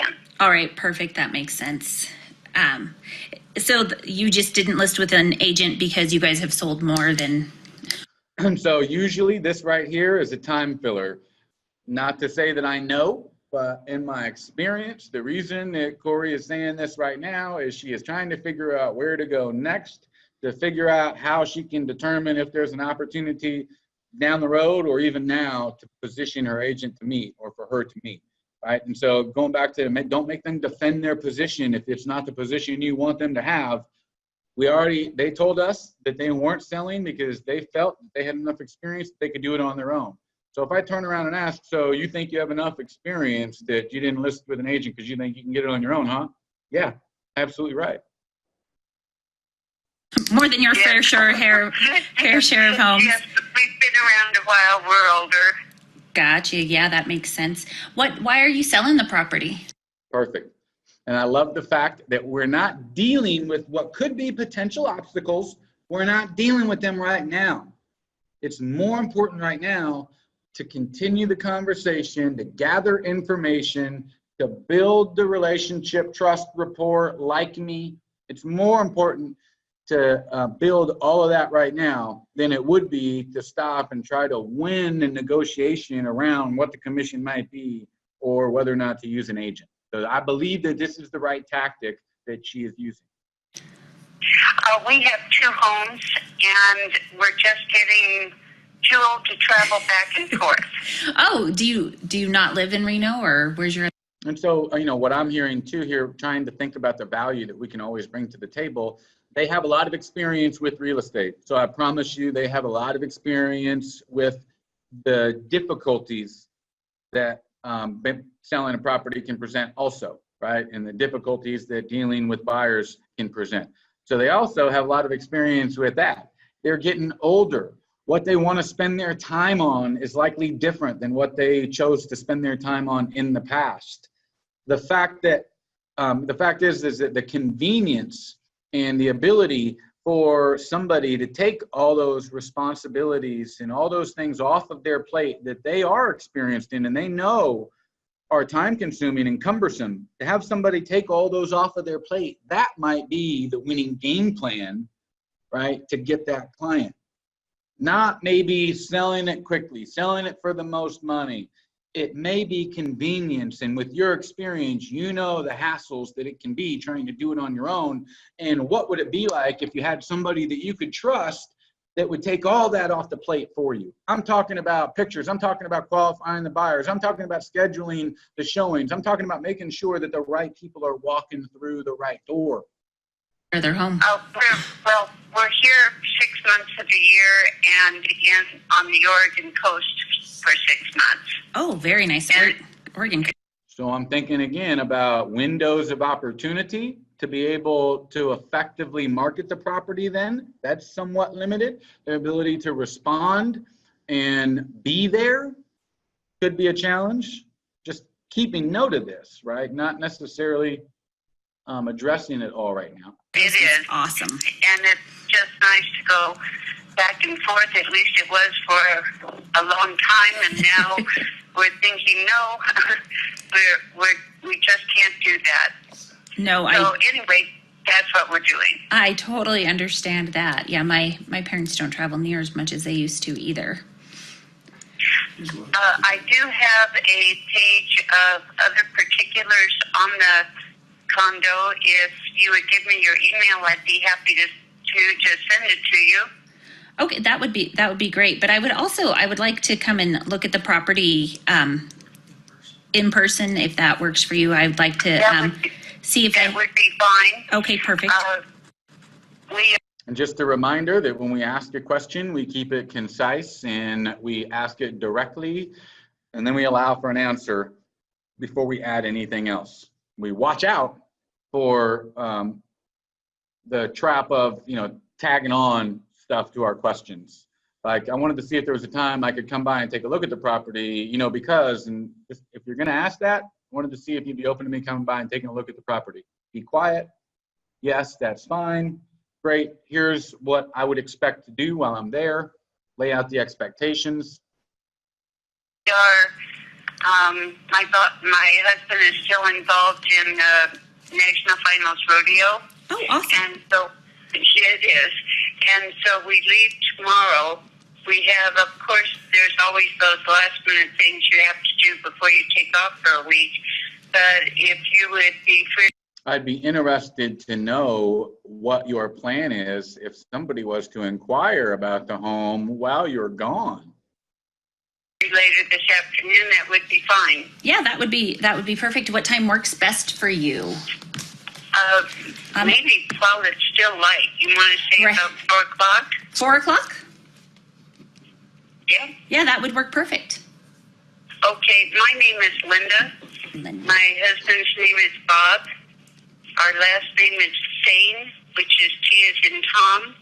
8%. All right, perfect. That makes sense. So you just didn't list with an agent because you guys have sold more than. So usually this right here is a time filler. Not to say that I know, but in my experience, the reason that Corey is saying this right now is she is trying to figure out where to go next, to figure out how she can determine if there's an opportunity down the road or even now to position her agent to meet or for her to meet, right? And so going back to don't make them defend their position if it's not the position you want them to have. They told us that they weren't selling because they felt that they had enough experience that they could do it on their own. So if I turn around and ask, so you think you have enough experience that you didn't list with an agent because you think you can get it on your own, huh? Yeah, absolutely right. More than your fair share of homes. Yes, we've been around a while. We're older. Gotcha. Yeah, that makes sense. Why are you selling the property? Perfect. And I love the fact that we're not dealing with what could be potential obstacles. We're not dealing with them right now. It's more important right now to continue the conversation, to gather information, to build the relationship, trust, rapport, like me. It's more important to build all of that right now than it would be to stop and try to win a negotiation around what the commission might be or whether or not to use an agent. So I believe that this is the right tactic that she is using. We have 2 homes, and we're just getting too old to travel back and forth. Oh, do you not live in Reno, or where's your? And so, what I'm hearing too here, trying to think about the value that we can always bring to the table. They have a lot of experience with real estate. So I promise you, they have a lot of experience with the difficulties that selling a property can present also, right? And the difficulties that dealing with buyers can present. So they also have a lot of experience with that. They're getting older. What they want to spend their time on is likely different than what they chose to spend their time on in the past. The fact is that the convenience and the ability for somebody to take all those responsibilities and all those things off of their plate that they are experienced in and they know are time consuming and cumbersome, to have somebody take all those off of their plate, that might be the winning game plan, right, to get that client. Not maybe selling it quickly, selling it for the most money. It may be convenience, and with your experience, you know the hassles that it can be trying to do it on your own. And what would it be like if you had somebody that you could trust that would take all that off the plate for you? I'm talking about pictures. I'm talking about qualifying the buyers. I'm talking about scheduling the showings. I'm talking about making sure that the right people are walking through the right door. They're home. We're here 6 months of the year and on the Oregon coast for 6 months. Oh, very nice. Oregon. So I'm thinking again about windows of opportunity to be able to effectively market the property then. That's somewhat limited. The ability to respond and be there could be a challenge. Just keeping note of this, right? Not necessarily addressing it all right now. It is. Awesome. And it's just nice to go back and forth. At least it was for a long time, and now we're thinking, no, we just can't do that. No, So anyway, that's what we're doing. I totally understand that. Yeah, my parents don't travel near as much as they used to either. I do have a page of other particulars on the condo. If you would give me your email, I'd be happy to send it to you. Okay, that would be great. But I would like to come and look at the property in person if that works for you. I'd like to see if that would be fine. Okay, perfect. And just a reminder that when we ask a question, we keep it concise and we ask it directly, and then we allow for an answer before we add anything else. We watch out for the trap of, tagging on stuff to our questions. Like, I wanted to see if there was a time I could come by and take a look at the property, because, and if you're going to ask that, I wanted to see if you'd be open to me coming by and taking a look at the property. Be quiet. Yes, that's fine. Great. Here's what I would expect to do while I'm there. Lay out the expectations. My husband is still involved in National Finals Rodeo. Oh, awesome. And so it is. And so we leave tomorrow. We have, of course, there's always those last minute things you have to do before you take off for a week. But if you would be free, I'd be interested to know what your plan is if somebody was to inquire about the home while you're gone. Later this afternoon, that would be fine. Yeah, that would be perfect. What time works best for you? Maybe while it's still light. You want to say Right. about 4 o'clock? 4 o'clock? Yeah. Yeah, that would work perfect. Okay, my name is Linda. My husband's name is Bob. Our last name is Sain, which is T as in Tom,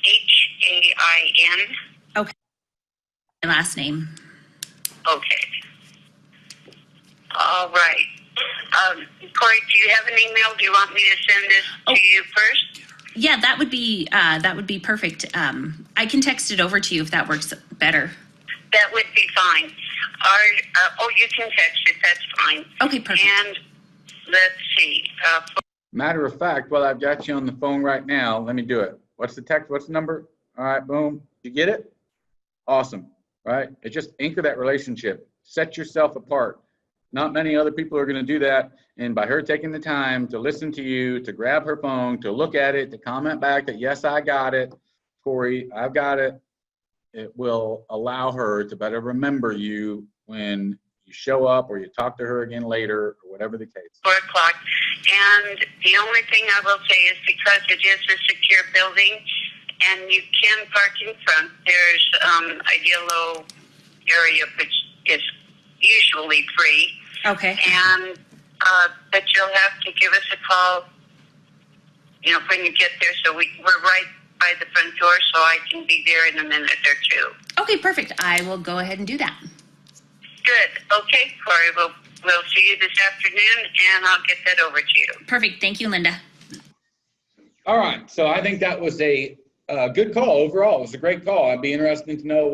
Hain. Okay. My last name. Okay. All right. Corey, do you have an email? Do you want me to send this to you first? Yeah, that would be perfect. I can text it over to you if that works better. That would be fine. You can text it. That's fine. Okay, perfect. And let's see. Matter of fact, while I've got you on the phone right now, let me do it. What's the text? What's the number? All right, boom. You get it? Awesome. Right? It just anchor that relationship. Set yourself apart. Not many other people are going to do that. And by her taking the time to listen to you, to grab her phone, to look at it, to comment back that, yes, I got it, Corey, I've got it, it will allow her to better remember you when you show up or you talk to her again later or whatever the case. 4 o'clock. And the only thing I will say is because it is a secure building and you can park in front, there's a yellow area which is usually free. Okay. And but you'll have to give us a call, when you get there. So we're right by the front door, so I can be there in a minute or two. Okay, perfect. I will go ahead and do that. Good. Okay, Corey. We'll see you this afternoon, and I'll get that over to you. Perfect. Thank you, Linda. All right. So I think that was a good call overall. It was a great call. I'd be interested to know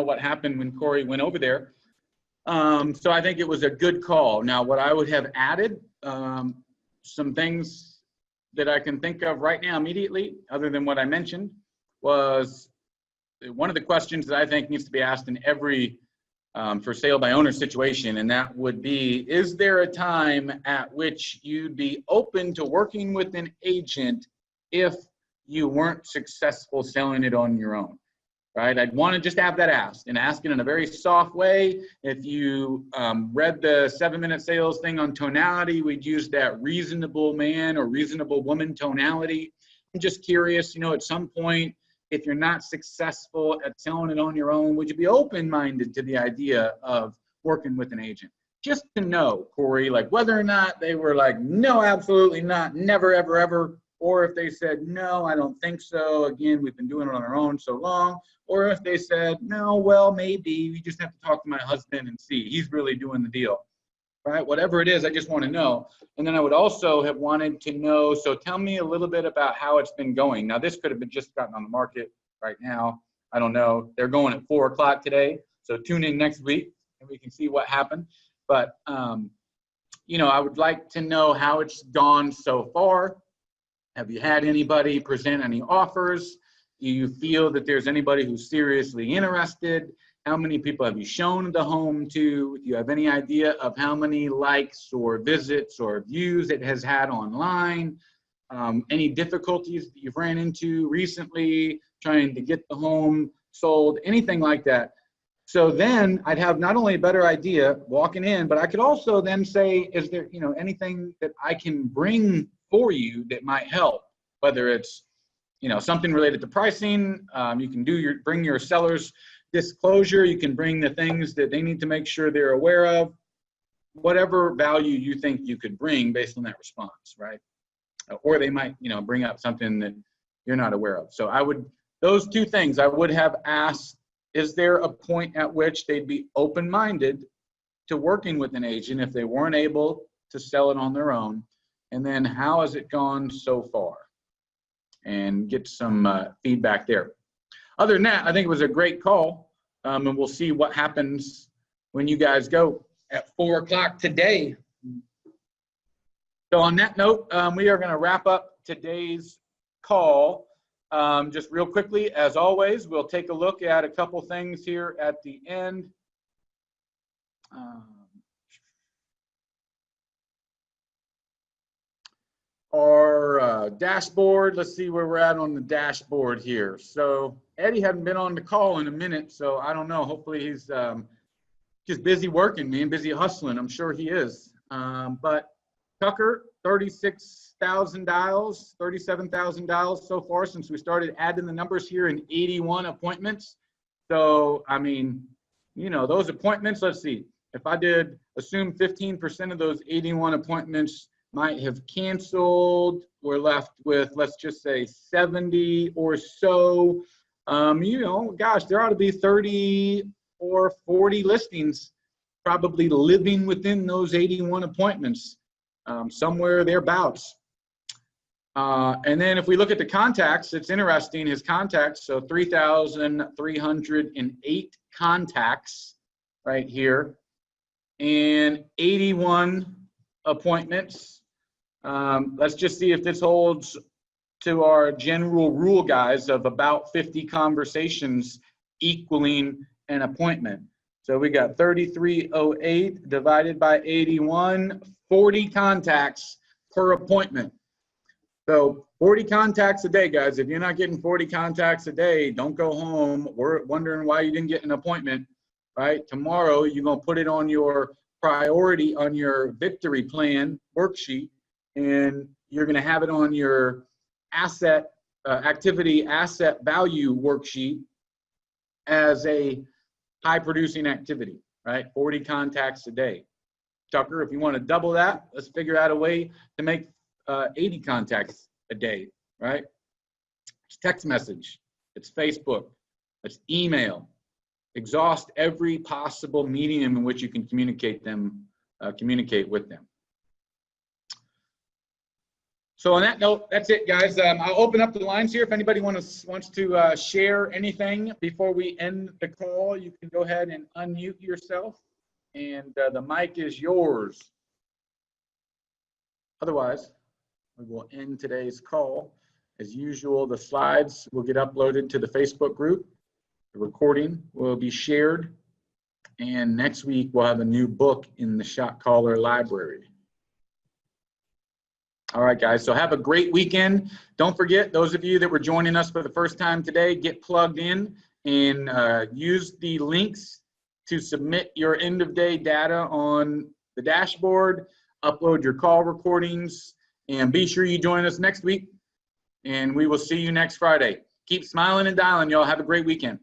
what happened when Corey went over there. So I think it was a good call. Now, what I would have added, some things that I can think of right now immediately, other than what I mentioned, was one of the questions that I think needs to be asked in every for sale by owner situation, and that would be, is there a time at which you'd be open to working with an agent if you weren't successful selling it on your own? Right? I'd want to just have that asked and ask it in a very soft way. If you read the 7-minute sales thing on tonality, we'd use that reasonable man or reasonable woman tonality. I'm just curious, at some point, if you're not successful at selling it on your own, would you be open-minded to the idea of working with an agent? Just to know, Corey, like whether or not they were like, no, absolutely not, never, ever, ever. Or if they said, no, I don't think so. Again, we've been doing it on our own so long. Or if they said, no, well, maybe we just have to talk to my husband and see. He's really doing the deal. right? Whatever it is, I just want to know. And then I would also have wanted to know, so tell me a little bit about how it's been going. Now, this could have been just gotten on the market right now. I don't know. They're going at 4 o'clock today. So tune in next week and we can see what happened. But, you know, I would like to know how it's gone so far. Have you had anybody present any offers? Do you feel that there's anybody who's seriously interested? How many people have you shown the home to? Do you have any idea of how many likes or visits or views it has had online? Any difficulties that you've ran into recently trying to get the home sold, anything like that. So then I'd have not only a better idea walking in, but I could also then say, is there, you know, anything that I can bring for you that might help? Whether it's, you know, something related to pricing, you can bring your seller's disclosure, you can bring the things that they need to make sure they're aware of, whatever value you think you could bring based on that response, right? Or they might, you know, bring up something that you're not aware of. So I would, those two things I would have asked, is there a point at which they'd be open-minded to working with an agent if they weren't able to sell it on their own? And then how has it gone so far? And get some feedback there. Other than that, I think it was a great call, and we'll see what happens when you guys go at 4 o'clock today. So on that note, we are going to wrap up today's call. Just real quickly, as always, we'll take a look at a couple things here at the end. Our dashboard, let's see where we're at on the dashboard here. So Eddie hadn't been on the call in a minute, so I don't know. Hopefully he's just busy working, man, busy hustling. I'm sure he is. But Tucker, 36,000 dials, 37,000 dials so far since we started adding the numbers here in 81 appointments. So, I mean, you know, those appointments, let's see. If I did assume 15% of those 81 appointments might have canceled, we're left with, let's just say 70 or so. You know, gosh, there ought to be 30 or 40 listings probably living within those 81 appointments, somewhere thereabouts. And then if we look at the contacts, it's interesting, his contacts, so 3,308 contacts right here, and 81 appointments. Let's just see if this holds to our general rule, guys, of about 50 conversations equaling an appointment. So we got 3,308 divided by 81, 40 contacts per appointment. So 40 contacts a day, guys. If you're not getting 40 contacts a day, don't go home. We're wondering why you didn't get an appointment, right? Tomorrow, you're going to put it on your priority, on your victory plan worksheet, and you're going to have it on your asset activity asset value worksheet as a high producing activity, right? 40 contacts a day. Tucker, if you want to double that, let's figure out a way to make 80 contacts a day, right? It's text message, it's Facebook, it's email. Exhaust every possible medium in which you can communicate with them. So on that note, that's it, guys. I'll open up the lines here. If anybody wants to share anything before we end the call, you can go ahead and unmute yourself, and the mic is yours. Otherwise, we will end today's call. As usual, the slides will get uploaded to the Facebook group. The recording will be shared, and next week we'll have a new book in the Shot Caller library. All right, guys, so have a great weekend. Don't forget, those of you that were joining us for the first time today, get plugged in and use the links to submit your end-of-day data on the dashboard, upload your call recordings, and be sure you join us next week, and we will see you next Friday. Keep smiling and dialing, y'all. Have a great weekend.